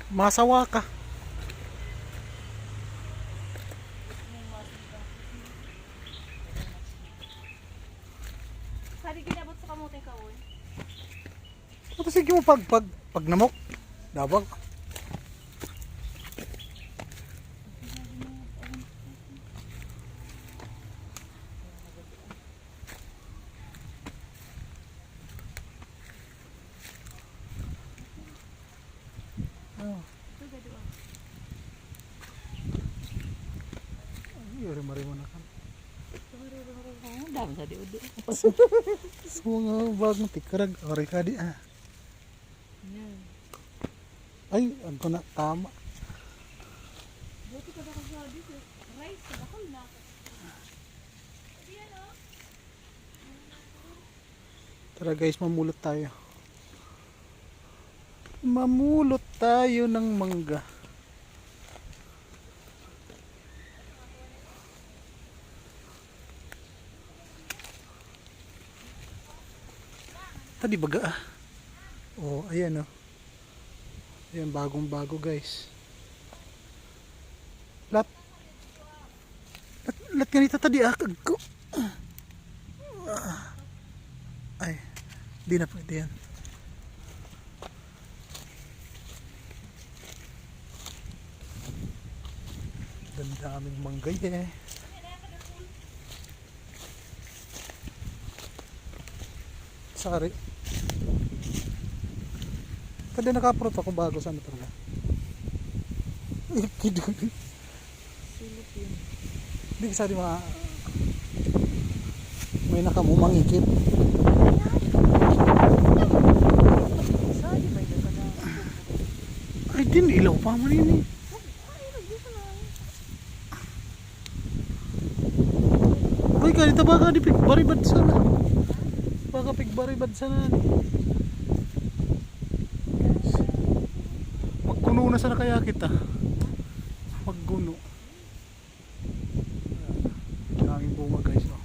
Masawa ka. Kali ginabot sa kamuting kaon. Ito sige mo pag namok. Dabang. Oh. Yuri marimo na kan. Dami sa diudo. So mga bagong tikarag ori ka di ah. Ay, ang na tama. Buti ka ba sa dito? Rice, bakal na. Ayan oh. Tara guys, mamulot tayo. Mamulot tayo ng mangga. Tadi baga ah. Oh, ayan oh. Ayan, bagong bago guys. Lat ganito tadi ah. Ay, di na pwede yan. Daming mangga eh. Sorry. Kada nakaprot ako bago sa ano talaga. Silip yun. Hindi kasi di may nakamumang ikip. Ay din, ilaw pa man yun eh. Uy, kanita baka di pigbaribad sana. Baka pigbaribad sana. Magkuno na sana kaya kita. Magguno. Daming bunga guys. Oh.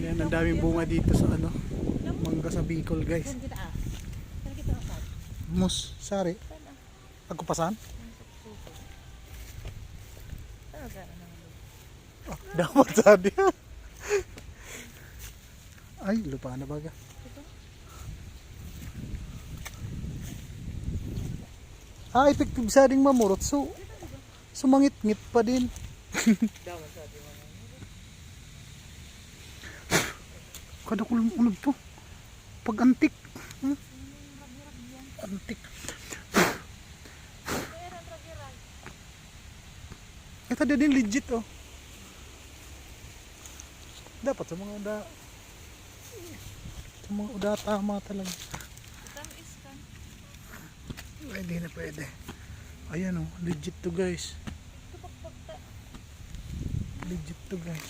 Yan, ang daming bunga dito sa ano. Mangga sa Bicol guys. Mus, sari. Agkupasan? Oh, dapat tadi. Ay, lupa na baga. Ah, epektive sa ding mamurot. So, sumangit-ngit pa din. Kada kulong ulog to. Pag antik. Antik. Ito din legit oh. Dapat sa mga uda tama talaga. Pwede na pwede. Ayan oh, legit to guys. Legit to guys.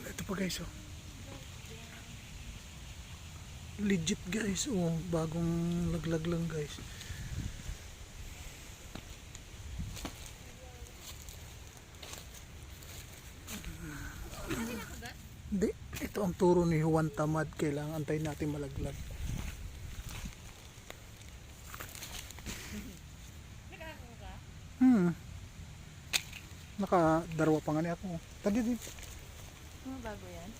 Ito pa guys oh. Legit guys oh, bagong laglag lang guys. Hindi, ito ang turo ni Juan Tamad, kailangan antayin natin malaglag. Nakadarwa pa nga niya ako. Tadi din. Mga bago yan?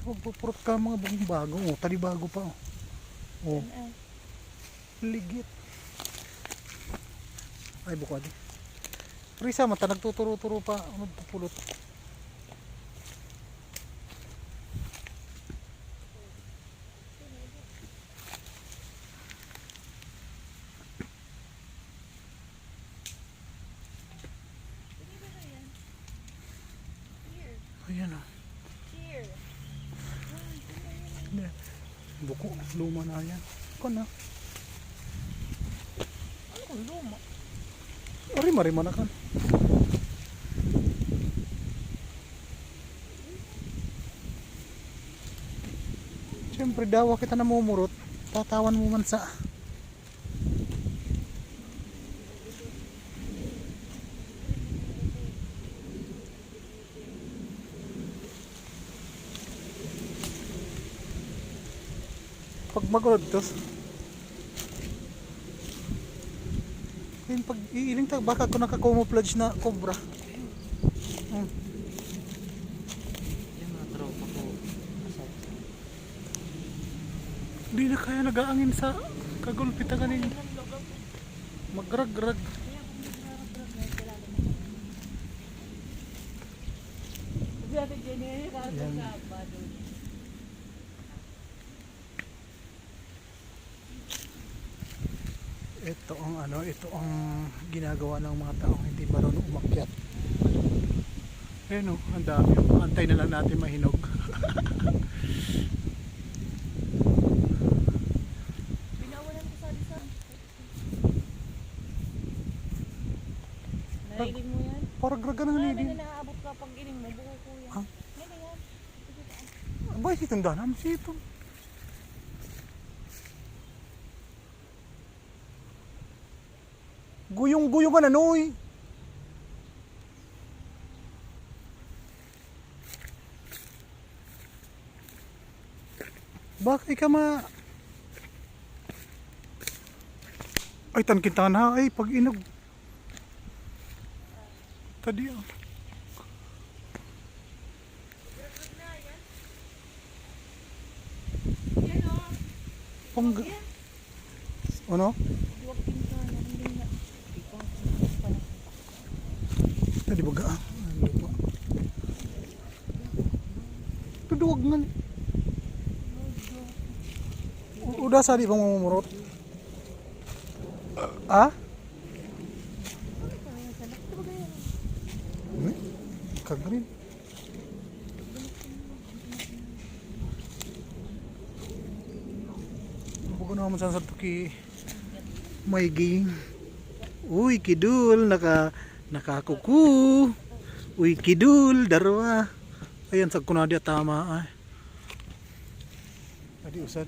Pupurot ka mga bago. Oh, tadi bago pa. Oh. Ligit. Ay, bukad. Risa, mata nagtuturo-turo pa. Ano pupulot? Ayan o. Buko, luma na yan. Iko na. Ano kung luma? Marima na kan. Siyempre dawa kita namumurot. Tatawan mo man sa magulod to. Yun, pag iiling ta, baka ako naka-camouflage na cobra. Yung mga tropa ko. Hindi na kaya nag-aangin sa kagulpita kanina. Magrag-rag. Sabi Jenny, Yan. kakasama doon. Ito ang ano, ito ang ginagawa ng mga taong hindi marunong umakyat. Ayun oh, ang dami. Antay na lang natin mahinog. Binawalan ko sa lisan. Narinig mo yan? Parang graga ng Marami nilin. na naaabot ka pag iling mo, buko ko yan. Ah? Yan na yan. Abay, si tanda naman si ito. Guyong-guyong ka na, Noy. Bakit ka ay tan kita na ay pag inog. Tadi ah. Yan o. Pang ano? Duwag pinto na, hindi na. Ikaw, pala. Tadi baga ah. Ano pa? Tuduwag nga. Udah sa di bang mamumurot. Ah? Ini kagrin. Bukan naman sa tuki may ging. Uy, kidul nakakuku. Uy, kidul darwa. Ayan sa kunadi tama ay. Tadi usad.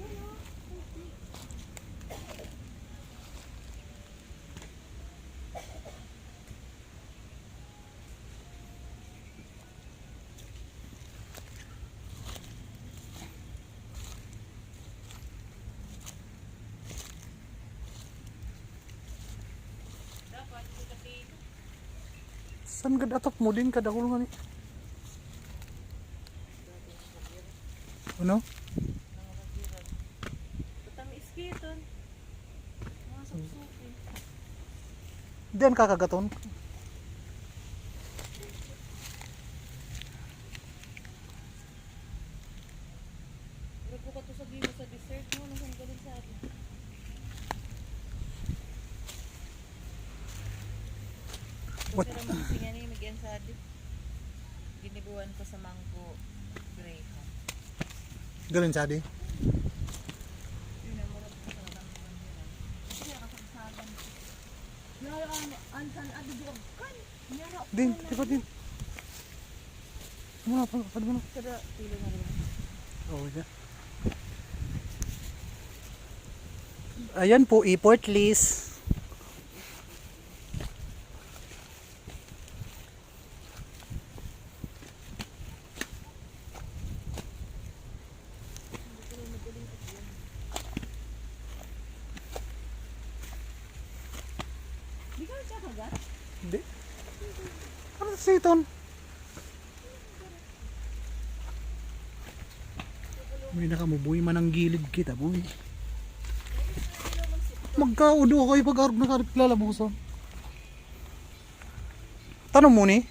San gad atop mo din kada kulungan ni? Ano? Patang iskiton. Mga supsuki. Diyan kakagaton. Grabe ka to sa dito sa dessert mo. Nasaan ka din sa atin? What? Pero magsingan niya, magyan sa atin. Giniguan ko sa mango graham. Galin sa di. Din, tiba din. Muna pa, pad mo na. Kada tilo na rin. Oh, yeah. Ayan po, import list. Di ka nagkakagat? Hindi. Ano sa iton? May nakamubuhi man ang gilid kita, boy. Magkaudo ako yung pag-arog na karip lalabusan. Tanong mo ni?